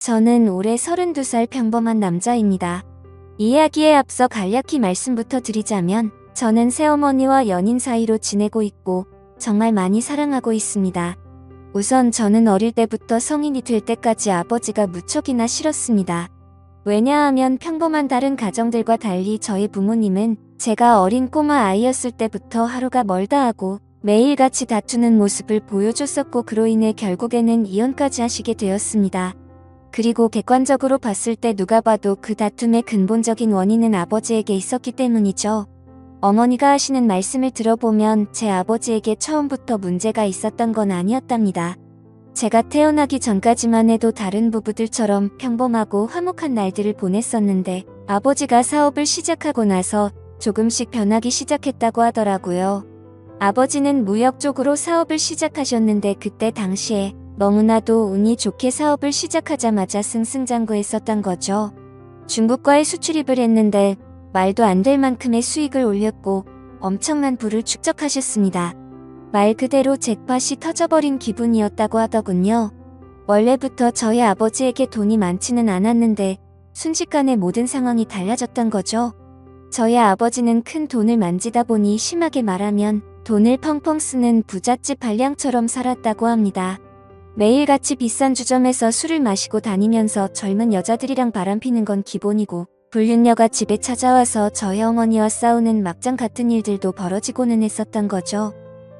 저는 올해 32살 평범한 남자입니다. 이야기에 앞서 간략히 말씀부터 드리자면 저는 새어머니와 연인 사이로 지내고 있고 정말 많이 사랑하고 있습니다. 우선 저는 어릴 때부터 성인이 될 때까지 아버지가 무척이나 싫었습니다. 왜냐하면 평범한 다른 가정들과 달리 저희 부모님은 제가 어린 꼬마 아이였을 때부터 하루가 멀다 하고 매일같이 다투는 모습을 보여줬었고 그로 인해 결국에는 이혼까지 하시게 되었습니다. 그리고 객관적으로 봤을 때 누가 봐도 그 다툼의 근본적인 원인은 아버지에게 있었기 때문이죠. 어머니가 하시는 말씀을 들어보면 제 아버지에게 처음부터 문제가 있었던 건 아니었답니다. 제가 태어나기 전까지만 해도 다른 부부들처럼 평범하고 화목한 날들을 보냈었는데 아버지가 사업을 시작하고 나서 조금씩 변하기 시작했다고 하더라고요. 아버지는 무역 쪽으로 사업을 시작하셨는데 그때 당시에 너무나도 운이 좋게 사업을 시작하자마자 승승장구했었던 거죠. 중국과의 수출입을 했는데 말도 안 될 만큼의 수익을 올렸고 엄청난 부를 축적하셨습니다. 말 그대로 잭팟이 터져버린 기분이었다고 하더군요. 원래부터 저희 아버지에게 돈이 많지는 않았는데 순식간에 모든 상황이 달라졌던 거죠. 저희 아버지는 큰 돈을 만지다 보니 심하게 말하면 돈을 펑펑 쓰는 부잣집 발량처럼 살았다고 합니다. 매일같이 비싼 주점에서 술을 마시고 다니면서 젊은 여자들이랑 바람피는 건 기본이고 불륜녀가 집에 찾아와서 저희 어머니와 싸우는 막장 같은 일들도 벌어지고는 했었던 거죠.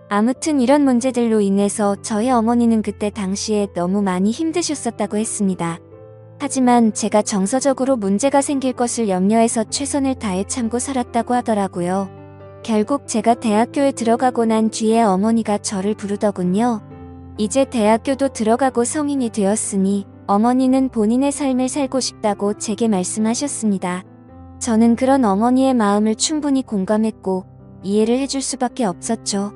아무튼 이런 문제들로 인해서 저희 어머니는 그때 당시에 너무 많이 힘드셨었다고 했습니다. 하지만 제가 정서적으로 문제가 생길 것을 염려해서 최선을 다해 참고 살았다고 하더라고요. 결국 제가 대학교에 들어가고 난 뒤에 어머니가 저를 부르더군요. 이제 대학교도 들어가고 성인이 되었으니 어머니는 본인의 삶을 살고 싶다고 제게 말씀하셨습니다. 저는 그런 어머니의 마음을 충분히 공감했고 이해를 해줄 수밖에 없었죠.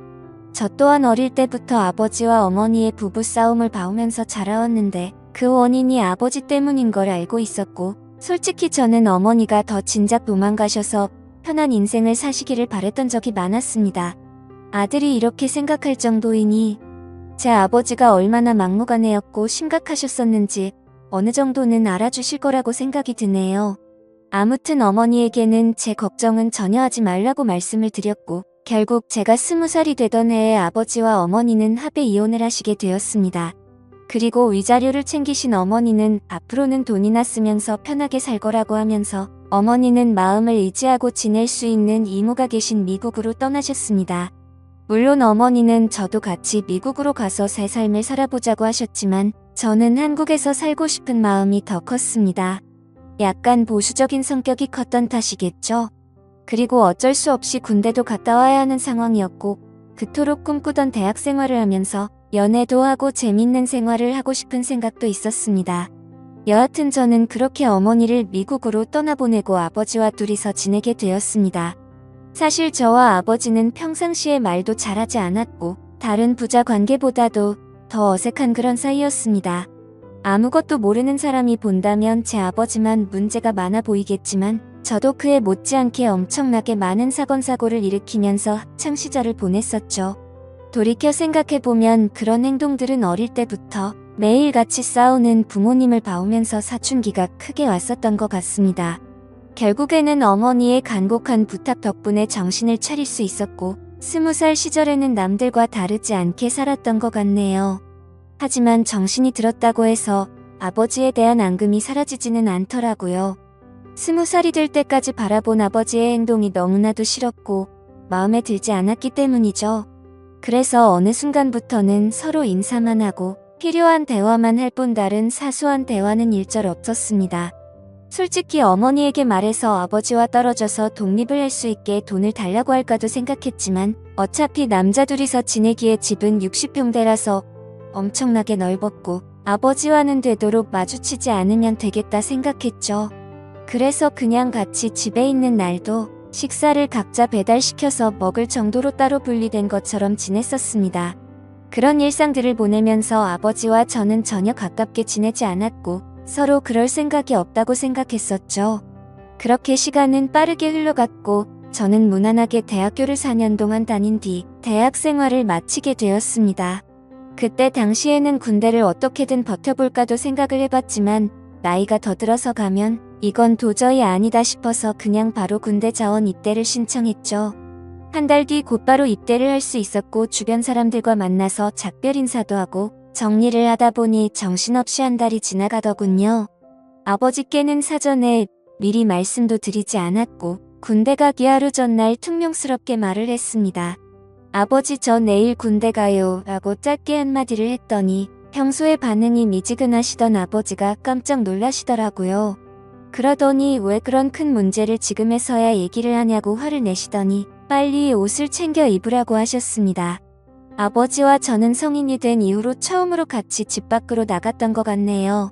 저 또한 어릴 때부터 아버지와 어머니의 부부싸움을 봐오면서 자라왔는데 그 원인이 아버지 때문인 걸 알고 있었고 솔직히 저는 어머니가 더 진작 도망가셔서 편한 인생을 사시기를 바랬던 적이 많았습니다. 아들이 이렇게 생각할 정도이니 제 아버지가 얼마나 막무가내였고 심각하셨었는지 어느 정도는 알아주실 거라고 생각이 드네요. 아무튼 어머니에게는 제 걱정은 전혀 하지 말라고 말씀을 드렸고 결국 제가 20살이 되던 해에 아버지와 어머니는 합의 이혼을 하시게 되었습니다. 그리고 위자료를 챙기신 어머니는 앞으로는 돈이나 쓰면서 편하게 살 거라고 하면서 어머니는 마음을 의지하고 지낼 수 있는 이모가 계신 미국으로 떠나셨습니다. 물론 어머니는 저도 같이 미국으로 가서 새 삶을 살아보자고 하셨지만 저는 한국에서 살고 싶은 마음이 더 컸습니다. 약간 보수적인 성격이 컸던 탓이겠죠. 그리고 어쩔 수 없이 군대도 갔다 와야 하는 상황이었고 그토록 꿈꾸던 대학 생활을 하면서 연애도 하고 재밌는 생활을 하고 싶은 생각도 있었습니다. 여하튼 저는 그렇게 어머니를 미국으로 떠나보내고 아버지와 둘이서 지내게 되었습니다. 사실 저와 아버지는 평상시에 말도 잘하지 않았고 다른 부자 관계보다도 더 어색한 그런 사이였습니다. 아무것도 모르는 사람이 본다면 제 아버지만 문제가 많아 보이겠지만 저도 그에 못지않게 엄청나게 많은 사건 사고를 일으키면서 학창시절을 보냈었죠. 돌이켜 생각해보면 그런 행동들은 어릴 때부터 매일같이 싸우는 부모님을 봐오면서 사춘기가 크게 왔었던 것 같습니다. 결국에는 어머니의 간곡한 부탁 덕분에 정신을 차릴 수 있었고 20살 시절에는 남들과 다르지 않게 살았던 것 같네요. 하지만 정신이 들었다고 해서 아버지에 대한 앙금이 사라지지는 않더라고요. 20살이 될 때까지 바라본 아버지의 행동이 너무나도 싫었고 마음에 들지 않았기 때문이죠. 그래서 어느 순간부터는 서로 인사만 하고 필요한 대화만 할 뿐 다른 사소한 대화는 일절 없었습니다. 솔직히 어머니에게 말해서 아버지와 떨어져서 독립을 할 수 있게 돈을 달라고 할까도 생각했지만 어차피 남자 둘이서 지내기에 집은 60평대라서 엄청나게 넓었고 아버지와는 되도록 마주치지 않으면 되겠다 생각했죠. 그래서 그냥 같이 집에 있는 날도 식사를 각자 배달시켜서 먹을 정도로 따로 분리된 것처럼 지냈었습니다. 그런 일상들을 보내면서 아버지와 저는 전혀 가깝게 지내지 않았고 서로 그럴 생각이 없다고 생각했었죠. 그렇게 시간은 빠르게 흘러갔고 저는 무난하게 대학교를 4년 동안 다닌 뒤 대학 생활을 마치게 되었습니다. 그때 당시에는 군대를 어떻게든 버텨볼까도 생각을 해봤지만 나이가 더 들어서 가면 이건 도저히 아니다 싶어서 그냥 바로 군대 자원 입대를 신청했죠. 한 달 뒤 곧바로 입대를 할 수 있었고 주변 사람들과 만나서 작별 인사도 하고 정리를 하다 보니 정신없이 한 달이 지나가더군요. 아버지께는 사전에 미리 말씀도 드리지 않았고 군대 가기 하루 전날 퉁명스럽게 말을 했습니다. 아버지 저 내일 군대 가요 라고 짧게 한마디를 했더니 평소에 반응이 미지근하시던 아버지가 깜짝 놀라시더라고요. 그러더니 왜 그런 큰 문제를 지금에서야 얘기를 하냐고 화를 내시더니 빨리 옷을 챙겨 입으라고 하셨습니다. 아버지와 저는 성인이 된 이후로 처음으로 같이 집 밖으로 나갔던 것 같네요.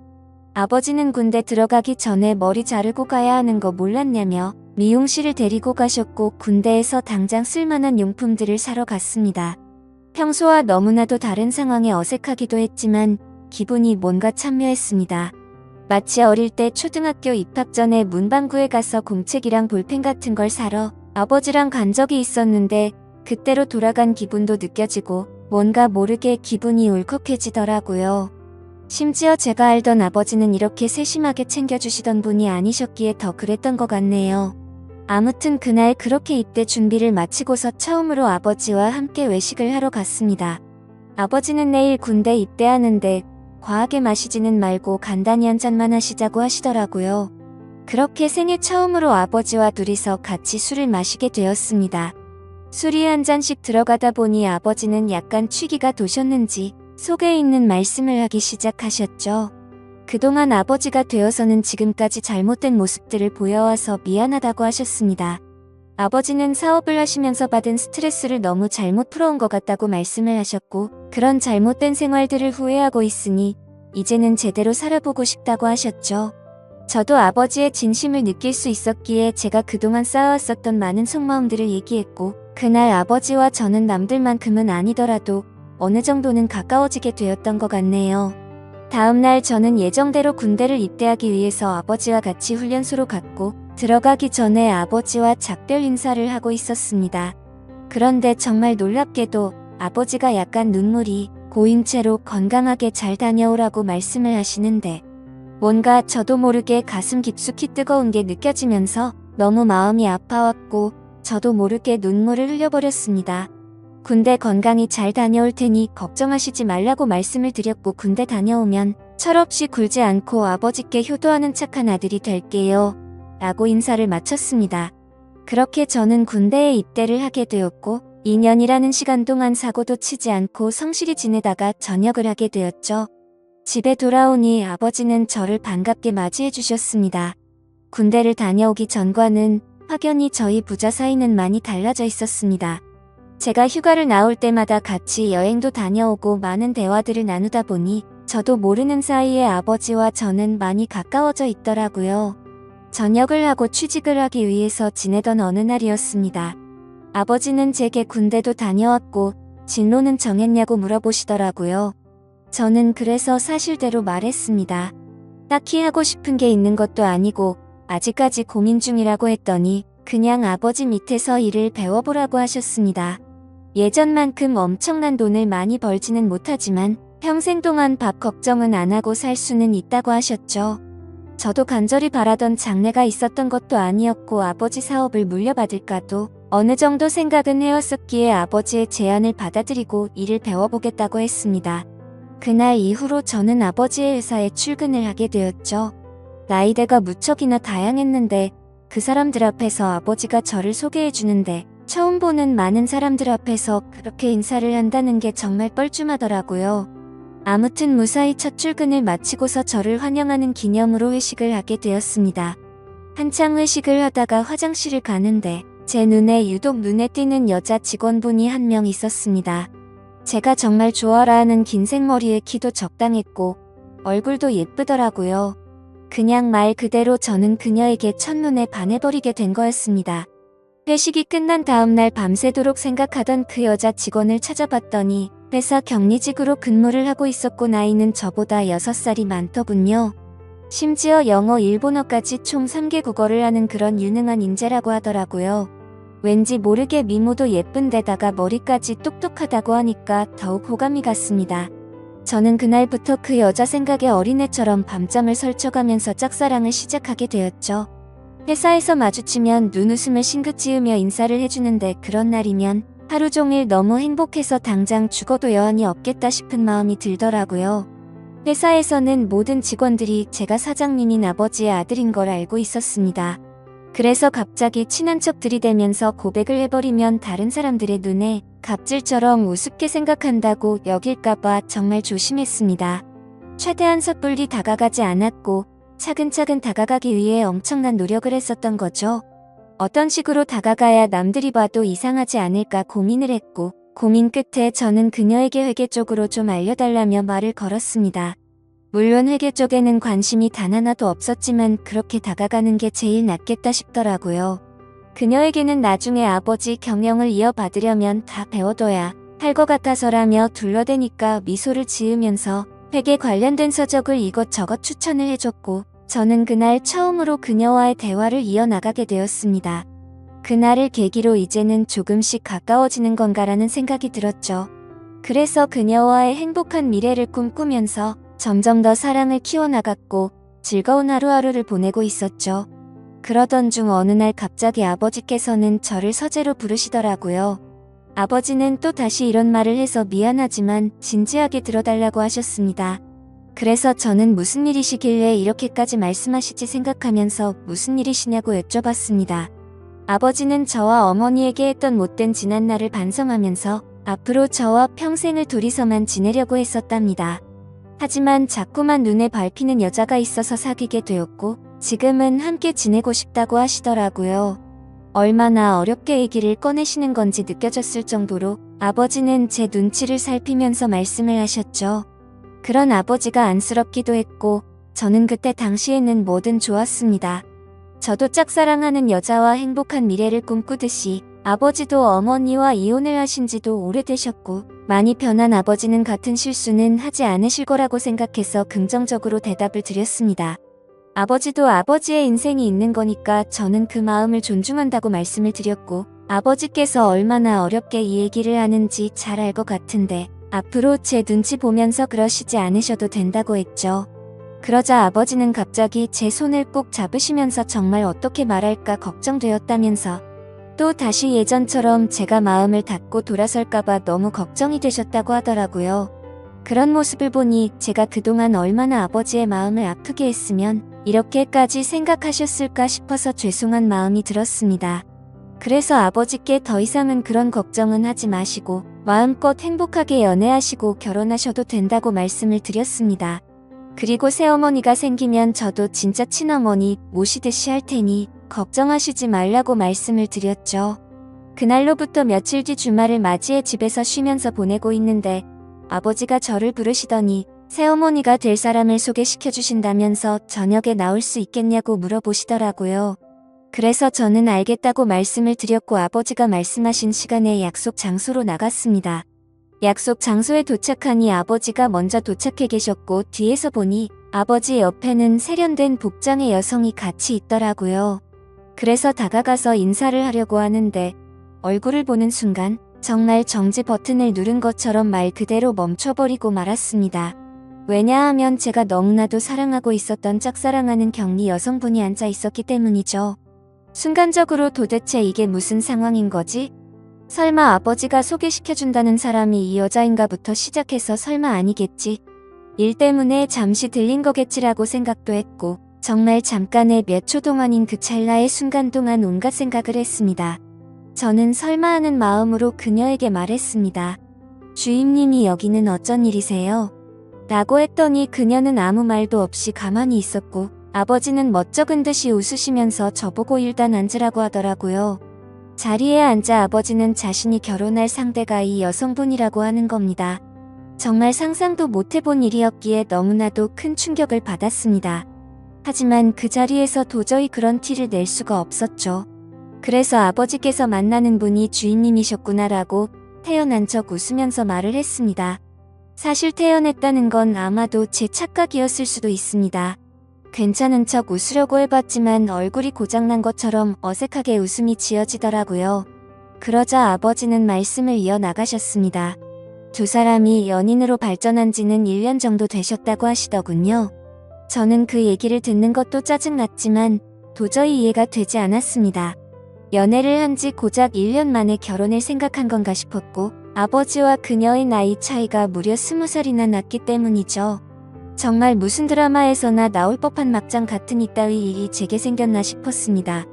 아버지는 군대 들어가기 전에 머리 자르고 가야 하는 거 몰랐냐며 미용실을 데리고 가셨고 군대에서 당장 쓸만한 용품들을 사러 갔습니다. 평소와 너무나도 다른 상황에 어색하기도 했지만 기분이 뭔가 참묘했습니다. 마치 어릴 때 초등학교 입학 전에 문방구에 가서 공책이랑 볼펜 같은 걸 사러 아버지랑 간 적이 있었는데 그때로 돌아간 기분도 느껴지고 뭔가 모르게 기분이 울컥해지더라고요. 심지어 제가 알던 아버지는 이렇게 세심하게 챙겨주시던 분이 아니셨기에 더 그랬던 것 같네요. 아무튼 그날 그렇게 입대 준비를 마치고서 처음으로 아버지와 함께 외식을 하러 갔습니다. 아버지는 내일 군대 입대하는데 과하게 마시지는 말고 간단히 한 잔만 하시자고 하시더라고요. 그렇게 생애 처음으로 아버지와 둘이서 같이 술을 마시게 되었습니다. 술이 한 잔씩 들어가다 보니 아버지는 약간 취기가 도셨는지 속에 있는 말씀을 하기 시작하셨죠. 그동안 아버지가 되어서는 지금까지 잘못된 모습들을 보여와서 미안하다고 하셨습니다. 아버지는 사업을 하시면서 받은 스트레스를 너무 잘못 풀어온 것 같다고 말씀을 하셨고 그런 잘못된 생활들을 후회하고 있으니 이제는 제대로 살아보고 싶다고 하셨죠. 저도 아버지의 진심을 느낄 수 있었기에 제가 그동안 쌓아왔었던 많은 속마음들을 얘기했고 그날 아버지와 저는 남들만큼은 아니더라도 어느 정도는 가까워지게 되었던 것 같네요. 다음날 저는 예정대로 군대를 입대하기 위해서 아버지와 같이 훈련소로 갔고 들어가기 전에 아버지와 작별 인사를 하고 있었습니다. 그런데 정말 놀랍게도 아버지가 약간 눈물이 고인 채로 건강하게 잘 다녀오라고 말씀을 하시는데 뭔가 저도 모르게 가슴 깊숙이 뜨거운 게 느껴지면서 너무 마음이 아파왔고 저도 모르게 눈물을 흘려버렸습니다. 군대 건강히 잘 다녀올 테니 걱정하시지 말라고 말씀을 드렸고 군대 다녀오면 철없이 굴지 않고 아버지께 효도하는 착한 아들이 될게요. 라고 인사를 마쳤습니다. 그렇게 저는 군대에 입대를 하게 되었고 2년이라는 시간 동안 사고도 치지 않고 성실히 지내다가 전역을 하게 되었죠. 집에 돌아오니 아버지는 저를 반갑게 맞이해 주셨습니다. 군대를 다녀오기 전과는 확연히 저희 부자 사이는 많이 달라져 있었습니다. 제가 휴가를 나올 때마다 같이 여행도 다녀오고 많은 대화들을 나누다 보니 저도 모르는 사이에 아버지와 저는 많이 가까워져 있더라고요. 전역을 하고 취직을 하기 위해서 지내던 어느 날이었습니다. 아버지는 제게 군대도 다녀왔고 진로는 정했냐고 물어보시더라고요. 저는 그래서 사실대로 말했습니다. 딱히 하고 싶은 게 있는 것도 아니고 아직까지 고민 중이라고 했더니 그냥 아버지 밑에서 일을 배워보라고 하셨습니다. 예전만큼 엄청난 돈을 많이 벌지는 못하지만 평생 동안 밥 걱정은 안 하고 살 수는 있다고 하셨죠. 저도 간절히 바라던 장래가 있었던 것도 아니었고 아버지 사업을 물려받을까도 어느 정도 생각은 해왔었기에 아버지의 제안을 받아들이고 일을 배워보겠다고 했습니다. 그날 이후로 저는 아버지의 회사에 출근을 하게 되었죠. 나이대가 무척이나 다양했는데 그 사람들 앞에서 아버지가 저를 소개해주는데 처음 보는 많은 사람들 앞에서 그렇게 인사를 한다는 게 정말 뻘쭘하더라고요. 아무튼 무사히 첫 출근을 마치고서 저를 환영하는 기념으로 회식을 하게 되었습니다. 한창 회식을 하다가 화장실을 가는데 제 눈에 유독 눈에 띄는 여자 직원분이 한 명 있었습니다. 제가 정말 좋아라 하는 긴 생머리에 키도 적당했고 얼굴도 예쁘더라고요. 그냥 말 그대로 저는 그녀에게 첫눈에 반해버리게 된 거였습니다. 회식이 끝난 다음날 밤새도록 생각하던 그 여자 직원을 찾아봤더니 회사 격리직으로 근무를 하고 있었고 나이는 저보다 6살이 많더군요. 심지어 영어, 일본어까지 총 3개 국어를 하는 그런 유능한 인재라고 하더라고요. 왠지 모르게 미모도 예쁜데다가 머리까지 똑똑하다고 하니까 더욱 호감이 갔습니다. 저는 그날부터 그 여자 생각에 어린애처럼 밤잠을 설쳐가면서 짝사랑을 시작하게 되었죠. 회사에서 마주치면 눈웃음을 싱긋 지으며 인사를 해주는데 그런 날이면 하루 종일 너무 행복해서 당장 죽어도 여한이 없겠다 싶은 마음이 들더라고요. 회사에서는 모든 직원들이 제가 사장님인 아버지의 아들인 걸 알고 있었습니다. 그래서 갑자기 친한 척 들이대면서 고백을 해버리면 다른 사람들의 눈에 갑질처럼 우습게 생각한다고 여길까봐 정말 조심했습니다. 최대한 섣불리 다가가지 않았고 차근차근 다가가기 위해 엄청난 노력을 했었던 거죠. 어떤 식으로 다가가야 남들이 봐도 이상하지 않을까 고민을 했고 고민 끝에 저는 그녀에게 회계 쪽으로 좀 알려달라며 말을 걸었습니다. 물론 회계 쪽에는 관심이 단 하나도 없었지만 그렇게 다가가는 게 제일 낫겠다 싶더라고요. 그녀에게는 나중에 아버지 경영을 이어받으려면 다 배워둬야 할 것 같아서라며 둘러대니까 미소를 지으면서 회계 관련된 서적을 이것저것 추천을 해줬고 저는 그날 처음으로 그녀와의 대화를 이어나가게 되었습니다. 그날을 계기로 이제는 조금씩 가까워지는 건가라는 생각이 들었죠. 그래서 그녀와의 행복한 미래를 꿈꾸면서 점점 더 사랑을 키워나갔고 즐거운 하루하루를 보내고 있었죠. 그러던 중 어느 날 갑자기 아버지께서는 저를 서재로 부르시더라고요. 아버지는 또 다시 이런 말을 해서 미안하지만 진지하게 들어달라고 하셨습니다. 그래서 저는 무슨 일이시길래 이렇게까지 말씀하시지 생각하면서 무슨 일이시냐고 여쭤봤습니다. 아버지는 저와 어머니에게 했던 못된 지난날을 반성하면서 앞으로 저와 평생을 둘이서만 지내려고 했었답니다. 하지만 자꾸만 눈에 밟히는 여자가 있어서 사귀게 되었고 지금은 함께 지내고 싶다고 하시더라고요. 얼마나 어렵게 얘기를 꺼내시는 건지 느껴졌을 정도로 아버지는 제 눈치를 살피면서 말씀을 하셨죠. 그런 아버지가 안쓰럽기도 했고 저는 그때 당시에는 뭐든 좋았습니다. 저도 짝사랑하는 여자와 행복한 미래를 꿈꾸듯이 아버지도 어머니와 이혼을 하신 지도 오래되셨고 많이 변한 아버지는 같은 실수는 하지 않으실 거라고 생각해서 긍정적으로 대답을 드렸습니다. 아버지도 아버지의 인생이 있는 거니까 저는 그 마음을 존중한다고 말씀을 드렸고 아버지께서 얼마나 어렵게 이 얘기를 하는지 잘 알 것 같은데 앞으로 제 눈치 보면서 그러시지 않으셔도 된다고 했죠. 그러자 아버지는 갑자기 제 손을 꼭 잡으시면서 정말 어떻게 말할까 걱정되었다면서 또 다시 예전처럼 제가 마음을 닫고 돌아설까봐 너무 걱정이 되셨다고 하더라고요. 그런 모습을 보니 제가 그동안 얼마나 아버지의 마음을 아프게 했으면 이렇게까지 생각하셨을까 싶어서 죄송한 마음이 들었습니다. 그래서 아버지께 더 이상은 그런 걱정은 하지 마시고 마음껏 행복하게 연애하시고 결혼하셔도 된다고 말씀을 드렸습니다. 그리고 새어머니가 생기면 저도 진짜 친어머니 모시듯이 할 테니 걱정하시지 말라고 말씀을 드렸죠. 그날로부터 며칠 뒤 주말을 맞이해 집에서 쉬면서 보내고 있는데 아버지가 저를 부르시더니 새어머니가 될 사람을 소개시켜 주신다면서 저녁에 나올 수 있겠냐고 물어보시더라고요. 그래서 저는 알겠다고 말씀을 드렸고 아버지가 말씀하신 시간에 약속 장소로 나갔습니다. 약속 장소에 도착하니 아버지가 먼저 도착해 계셨고 뒤에서 보니 아버지 옆에는 세련된 복장의 여성이 같이 있더라고요. 그래서 다가가서 인사를 하려고 하는데 얼굴을 보는 순간 정말 정지 버튼을 누른 것처럼 말 그대로 멈춰버리고 말았습니다. 왜냐하면 제가 너무나도 사랑하고 있었던 짝사랑하는 격리 여성분이 앉아 있었기 때문이죠. 순간적으로 도대체 이게 무슨 상황인 거지? 설마 아버지가 소개시켜준다는 사람이 이 여자인가부터 시작해서 설마 아니겠지? 일 때문에 잠시 들린 거겠지라고 생각도 했고 정말 잠깐의 몇 초 동안인 그 찰나의 순간 동안 온갖 생각을 했습니다. 저는 설마 하는 마음으로 그녀에게 말했습니다. 주임님이 여기는 어쩐 일이세요? 라고 했더니 그녀는 아무 말도 없이 가만히 있었고 아버지는 멋쩍은 듯이 웃으시면서 저보고 일단 앉으라고 하더라고요. 자리에 앉아 아버지는 자신이 결혼할 상대가 이 여성분이라고 하는 겁니다. 정말 상상도 못해본 일이었기에 너무나도 큰 충격을 받았습니다. 하지만 그 자리에서 도저히 그런 티를 낼 수가 없었죠. 그래서 아버지께서 만나는 분이 주인님이셨구나라고 태연한 척 웃으면서 말을 했습니다. 사실 태연했다는 건 아마도 제 착각이었을 수도 있습니다. 괜찮은 척 웃으려고 해봤지만 얼굴이 고장난 것처럼 어색하게 웃음이 지어지더라고요. 그러자 아버지는 말씀을 이어나가셨습니다. 두 사람이 연인으로 발전한 지는 1년 정도 되셨다고 하시더군요. 저는 그 얘기를 듣는 것도 짜증났지만 도저히 이해가 되지 않았습니다. 연애를 한 지 고작 1년 만에 결혼을 생각한 건가 싶었고 아버지와 그녀의 나이 차이가 무려 20살이나 났기 때문이죠. 정말 무슨 드라마에서나 나올 법한 막장 같은 이따위 일이 제게 생겼나 싶었습니다.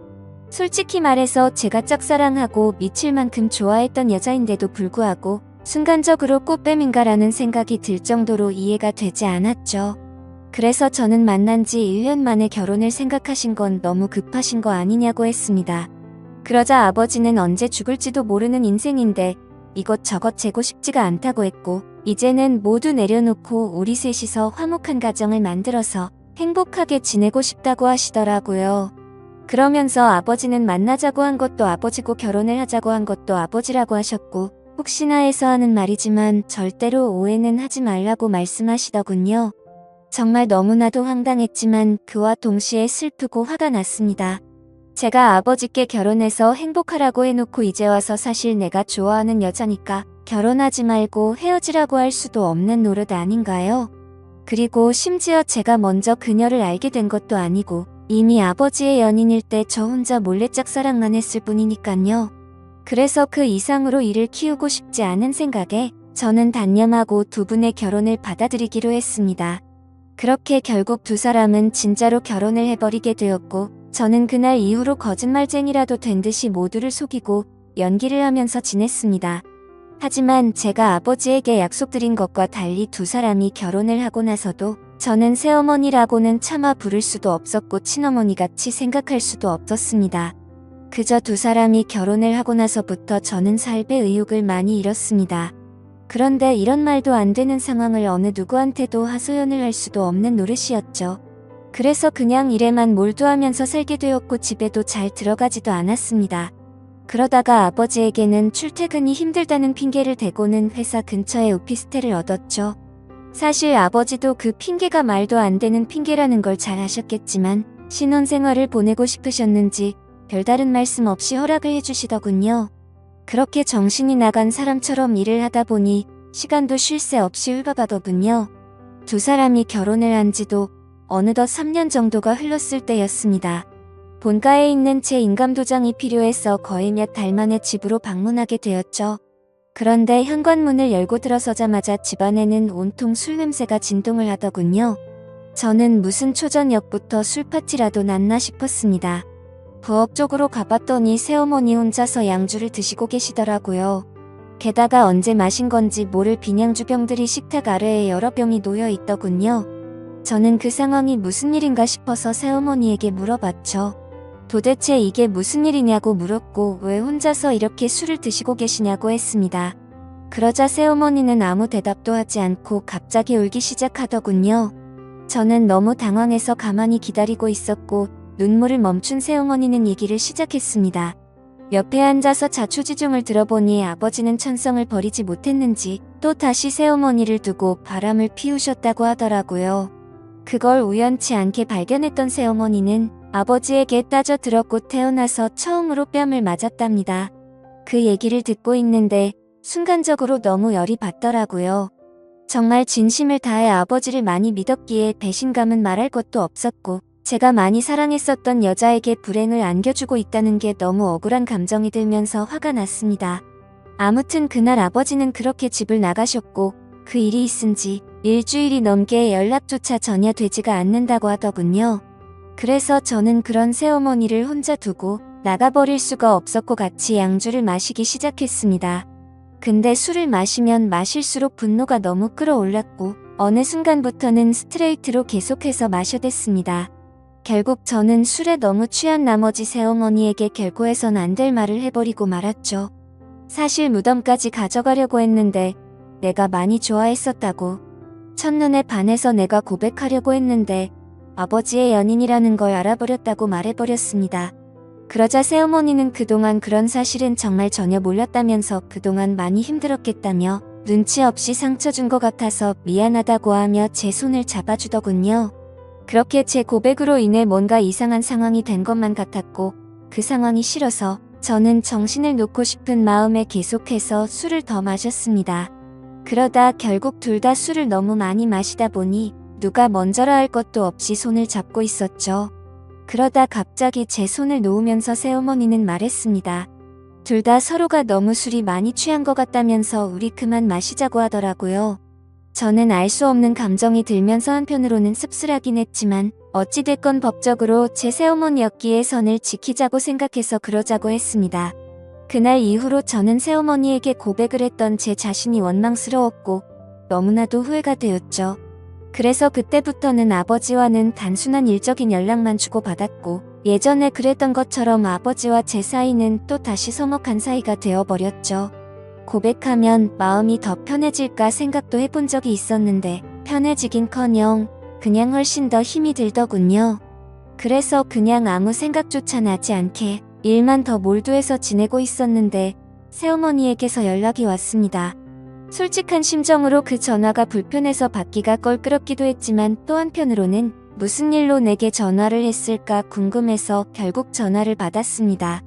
솔직히 말해서 제가 짝사랑하고 미칠 만큼 좋아했던 여자인데도 불구하고 순간적으로 꽃뱀인가라는 생각이 들 정도로 이해가 되지 않았죠. 그래서 저는 만난 지 1년 만에 결혼을 생각하신 건 너무 급하신 거 아니냐고 했습니다. 그러자 아버지는 언제 죽을지도 모르는 인생인데 이것저것 재고 싶지가 않다고 했고 이제는 모두 내려놓고 우리 셋이서 화목한 가정을 만들어서 행복하게 지내고 싶다고 하시더라고요. 그러면서 아버지는 만나자고 한 것도 아버지고 결혼을 하자고 한 것도 아버지라고 하셨고 혹시나 해서 하는 말이지만 절대로 오해는 하지 말라고 말씀하시더군요. 정말 너무나도 황당했지만 그와 동시에 슬프고 화가 났습니다. 제가 아버지께 결혼해서 행복하라고 해놓고 이제 와서 사실 내가 좋아하는 여자니까 결혼하지 말고 헤어지라고 할 수도 없는 노릇 아닌가요? 그리고 심지어 제가 먼저 그녀를 알게 된 것도 아니고 이미 아버지의 연인일 때 저 혼자 몰래 짝사랑만 했을 뿐이니깐요. 그래서 그 이상으로 이를 키우고 싶지 않은 생각에 저는 단념하고 두 분의 결혼을 받아들이기로 했습니다. 그렇게 결국 두 사람은 진짜로 결혼을 해버리게 되었고 저는 그날 이후로 거짓말쟁이라도 된 듯이 모두를 속이고 연기를 하면서 지냈습니다. 하지만 제가 아버지에게 약속드린 것과 달리 두 사람이 결혼을 하고 나서도 저는 새어머니라고는 차마 부를 수도 없었고 친어머니같이 생각할 수도 없었습니다. 그저 두 사람이 결혼을 하고 나서부터 저는 살배 의욕을 많이 잃었습니다. 그런데 이런 말도 안 되는 상황을 어느 누구한테도 하소연을 할 수도 없는 노릇이었죠. 그래서 그냥 일에만 몰두하면서 살게 되었고 집에도 잘 들어가지도 않았습니다. 그러다가 아버지에게는 출퇴근이 힘들다는 핑계를 대고는 회사 근처에 오피스텔을 얻었죠. 사실 아버지도 그 핑계가 말도 안 되는 핑계라는 걸 잘 아셨겠지만 신혼생활을 보내고 싶으셨는지 별다른 말씀 없이 허락을 해주시더군요. 그렇게 정신이 나간 사람처럼 일을 하다 보니 시간도 쉴 새 없이 흘러가더군요. 두 사람이 결혼을 한 지도 어느덧 3년 정도가 흘렀을 때였습니다. 본가에 있는 제 인감도장이 필요해서 거의 몇 달 만에 집으로 방문하게 되었죠. 그런데 현관문을 열고 들어서자마자 집안에는 온통 술 냄새가 진동을 하더군요. 저는 무슨 초저녁부터 술파티라도 났나 싶었습니다. 부엌 쪽으로 가봤더니 새어머니 혼자서 양주를 드시고 계시더라고요. 게다가 언제 마신 건지 모를 비냥주병들이 식탁 아래에 여러 병이 놓여 있더군요. 저는 그 상황이 무슨 일인가 싶어서 새어머니에게 물어봤죠. 도대체 이게 무슨 일이냐고 물었고 왜 혼자서 이렇게 술을 드시고 계시냐고 했습니다. 그러자 새어머니는 아무 대답도 하지 않고 갑자기 울기 시작하더군요. 저는 너무 당황해서 가만히 기다리고 있었고 눈물을 멈춘 새어머니는 얘기를 시작했습니다. 옆에 앉아서 자초지종을 들어보니 아버지는 천성을 버리지 못했는지 또 다시 새어머니를 두고 바람을 피우셨다고 하더라고요. 그걸 우연치 않게 발견했던 새어머니는 아버지에게 따져 들었고 태어나서 처음으로 뺨을 맞았답니다. 그 얘기를 듣고 있는데 순간적으로 너무 열이 받더라고요. 정말 진심을 다해 아버지를 많이 믿었기에 배신감은 말할 것도 없었고 제가 많이 사랑했었던 여자에게 불행을 안겨주고 있다는 게 너무 억울한 감정이 들면서 화가 났습니다. 아무튼 그날 아버지는 그렇게 집을 나가셨고 그 일이 있은 지 일주일이 넘게 연락조차 전혀 되지가 않는다고 하더군요. 그래서 저는 그런 새어머니를 혼자 두고 나가버릴 수가 없었고 같이 양주를 마시기 시작했습니다. 근데 술을 마시면 마실수록 분노가 너무 끌어올랐고 어느 순간부터는 스트레이트로 계속해서 마셔댔습니다. 결국 저는 술에 너무 취한 나머지 새어머니에게 결코 해선 안 될 말을 해버리고 말았죠. 사실 무덤까지 가져가려고 했는데 내가 많이 좋아했었다고. 첫눈에 반해서 내가 고백하려고 했는데 아버지의 연인이라는 걸 알아버렸다고 말해버렸습니다. 그러자 새어머니는 그동안 그런 사실은 정말 전혀 몰랐다면서 그동안 많이 힘들었겠다며 눈치 없이 상처 준 것 같아서 미안하다고 하며 제 손을 잡아주더군요. 그렇게 제 고백으로 인해 뭔가 이상한 상황이 된 것만 같았고 그 상황이 싫어서 저는 정신을 놓고 싶은 마음에 계속해서 술을 더 마셨습니다. 그러다 결국 둘 다 술을 너무 많이 마시다 보니 누가 먼저라 할 것도 없이 손을 잡고 있었죠. 그러다 갑자기 제 손을 놓으면서 새어머니는 말했습니다. 둘 다 서로가 너무 술이 많이 취한 것 같다면서 우리 그만 마시자고 하더라고요. 저는 알 수 없는 감정이 들면서 한편으로는 씁쓸하긴 했지만 어찌됐건 법적으로 제 새어머니였기에 선을 지키자고 생각해서 그러자고 했습니다. 그날 이후로 저는 새어머니에게 고백을 했던 제 자신이 원망스러웠고 너무나도 후회가 되었죠. 그래서 그때부터는 아버지와는 단순한 일적인 연락만 주고받았고 예전에 그랬던 것처럼 아버지와 제 사이는 또 다시 서먹한 사이가 되어버렸죠. 고백하면 마음이 더 편해질까 생각도 해본 적이 있었는데 편해지긴커녕 그냥 훨씬 더 힘이 들더군요. 그래서 그냥 아무 생각조차 나지 않게 일만 더 몰두해서 지내고 있었는데 새어머니에게서 연락이 왔습니다. 솔직한 심정으로 그 전화가 불편해서 받기가 껄끄럽기도 했지만 또 한편으로는 무슨 일로 내게 전화를 했을까 궁금해서 결국 전화를 받았습니다.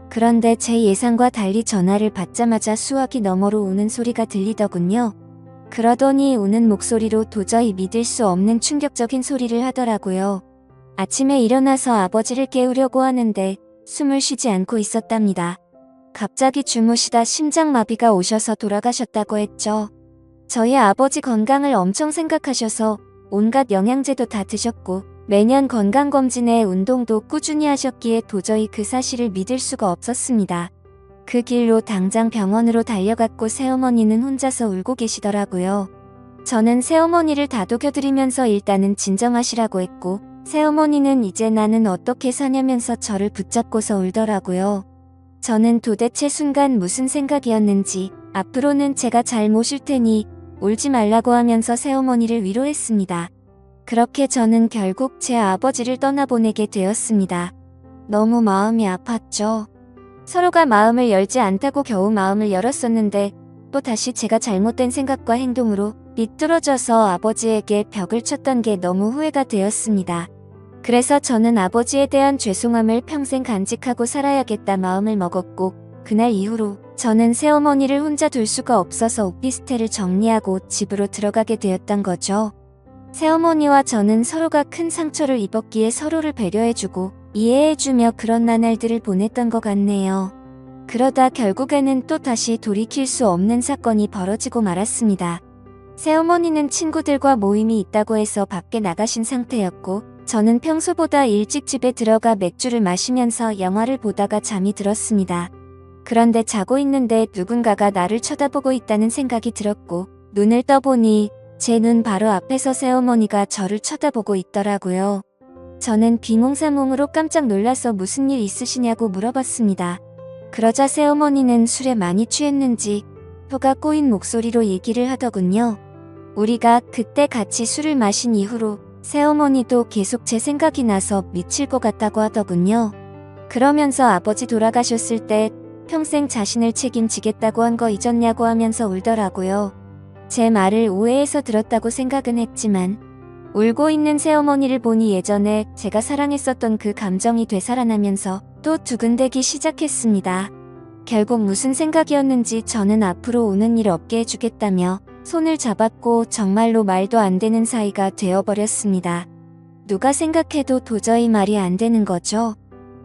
그런데 제 예상과 달리 전화를 받자마자 수화기 너머로 우는 소리가 들리더군요. 그러더니 우는 목소리로 도저히 믿을 수 없는 충격적인 소리를 하더라고요. 아침에 일어나서 아버지를 깨우려고 하는데 숨을 쉬지 않고 있었답니다. 갑자기 주무시다 심장마비가 오셔서 돌아가셨다고 했죠. 저희 아버지 건강을 엄청 생각하셔서 온갖 영양제도 다 드셨고 매년 건강검진에 운동도 꾸준히 하셨기에 도저히 그 사실을 믿을 수가 없었습니다. 그 길로 당장 병원으로 달려갔고 새어머니는 혼자서 울고 계시더라고요. 저는 새어머니를 다독여드리면서 일단은 진정하시라고 했고 새어머니는 이제 나는 어떻게 사냐면서 저를 붙잡고서 울더라고요. 저는 도대체 순간 무슨 생각이었는지 앞으로는 제가 잘 모실 테니 울지 말라고 하면서 새어머니를 위로했습니다. 그렇게 저는 결국 제 아버지를 떠나보내게 되었습니다. 너무 마음이 아팠죠. 서로가 마음을 열지 않다고 겨우 마음을 열었었는데 또 다시 제가 잘못된 생각과 행동으로 비뚤어져서 아버지에게 벽을 쳤던 게 너무 후회가 되었습니다. 그래서 저는 아버지에 대한 죄송함을 평생 간직하고 살아야겠다 마음을 먹었고 그날 이후로 저는 새어머니를 혼자 둘 수가 없어서 오피스텔을 정리하고 집으로 들어가게 되었던 거죠. 새어머니와 저는 서로가 큰 상처를 입었기에 서로를 배려해주고 이해해주며 그런 나날들을 보냈던 것 같네요. 그러다 결국에는 또 다시 돌이킬 수 없는 사건이 벌어지고 말았습니다. 새어머니는 친구들과 모임이 있다고 해서 밖에 나가신 상태였고 저는 평소보다 일찍 집에 들어가 맥주를 마시면서 영화를 보다가 잠이 들었습니다. 그런데 자고 있는데 누군가가 나를 쳐다보고 있다는 생각이 들었고 눈을 떠보니 제 눈 바로 앞에서 새어머니가 저를 쳐다보고 있더라고요. 저는 비몽사몽으로 깜짝 놀라서 무슨 일 있으시냐고 물어봤습니다. 그러자 새어머니는 술에 많이 취했는지 혀가 꼬인 목소리로 얘기를 하더군요. 우리가 그때 같이 술을 마신 이후로 새어머니도 계속 제 생각이 나서 미칠 것 같다고 하더군요. 그러면서 아버지 돌아가셨을 때 평생 자신을 책임지겠다고 한 거 잊었냐고 하면서 울더라고요. 제 말을 오해해서 들었다고 생각은 했지만 울고 있는 새어머니를 보니 예전에 제가 사랑했었던 그 감정이 되살아나면서 또 두근대기 시작했습니다. 결국 무슨 생각이었는지 저는 앞으로 우는 일 없게 해주겠다며 손을 잡았고 정말로 말도 안 되는 사이가 되어버렸습니다. 누가 생각해도 도저히 말이 안 되는 거죠.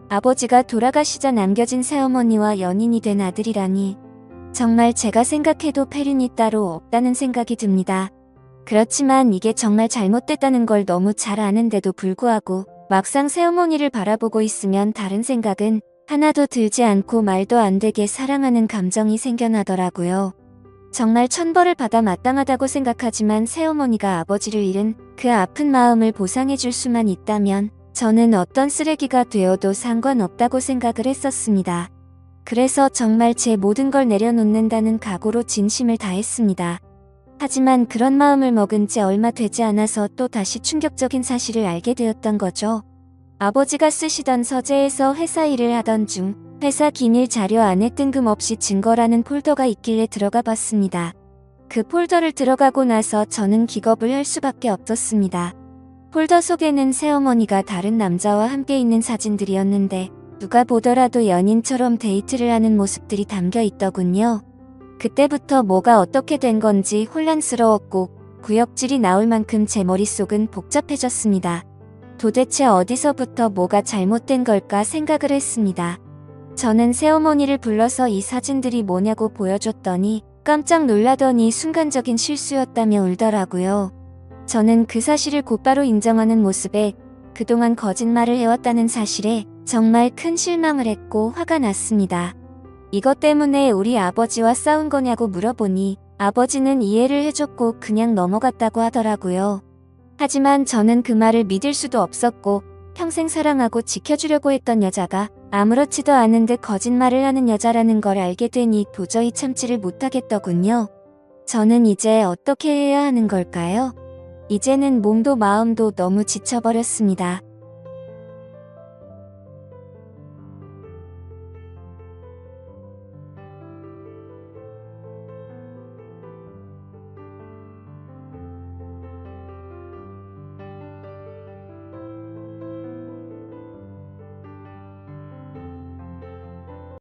아버지가 돌아가시자 남겨진 새어머니와 연인이 된 아들이라니 정말 제가 생각해도 패륜이 따로 없다는 생각이 듭니다. 그렇지만 이게 정말 잘못됐다는 걸 너무 잘 아는데도 불구하고 막상 새어머니를 바라보고 있으면 다른 생각은 하나도 들지 않고 말도 안 되게 사랑하는 감정이 생겨나더라고요. 정말 천벌을 받아 마땅하다고 생각하지만 새어머니가 아버지를 잃은 그 아픈 마음을 보상해줄 수만 있다면 저는 어떤 쓰레기가 되어도 상관없다고 생각을 했었습니다. 그래서 정말 제 모든 걸 내려놓는다는 각오로 진심을 다했습니다. 하지만 그런 마음을 먹은 지 얼마 되지 않아서 또 다시 충격적인 사실을 알게 되었던 거죠. 아버지가 쓰시던 서재에서 회사 일을 하던 중 회사 기밀 자료 안에 뜬금없이 증거라는 폴더가 있길래 들어가 봤습니다. 그 폴더를 들어가고 나서 저는 기겁을 할 수밖에 없었습니다. 폴더 속에는 새어머니가 다른 남자와 함께 있는 사진들이었는데 누가 보더라도 연인처럼 데이트를 하는 모습들이 담겨 있더군요. 그때부터 뭐가 어떻게 된 건지 혼란스러웠고 구역질이 나올 만큼 제 머릿속은 복잡해졌습니다. 도대체 어디서부터 뭐가 잘못된 걸까 생각을 했습니다. 저는 새어머니를 불러서 이 사진들이 뭐냐고 보여줬더니 깜짝 놀라더니 순간적인 실수였다며 울더라고요. 저는 그 사실을 곧바로 인정하는 모습에 그동안 거짓말을 해왔다는 사실에 정말 큰 실망을 했고 화가 났습니다. 이것 때문에 우리 아버지와 싸운 거냐고 물어보니 아버지는 이해를 해줬고 그냥 넘어갔다고 하더라고요. 하지만 저는 그 말을 믿을 수도 없었고 평생 사랑하고 지켜주려고 했던 여자가 아무렇지도 않은 듯 거짓말을 하는 여자라는 걸 알게 되니 도저히 참지를 못하겠더군요. 저는 이제 어떻게 해야 하는 걸까요? 이제는 몸도 마음도 너무 지쳐버렸습니다.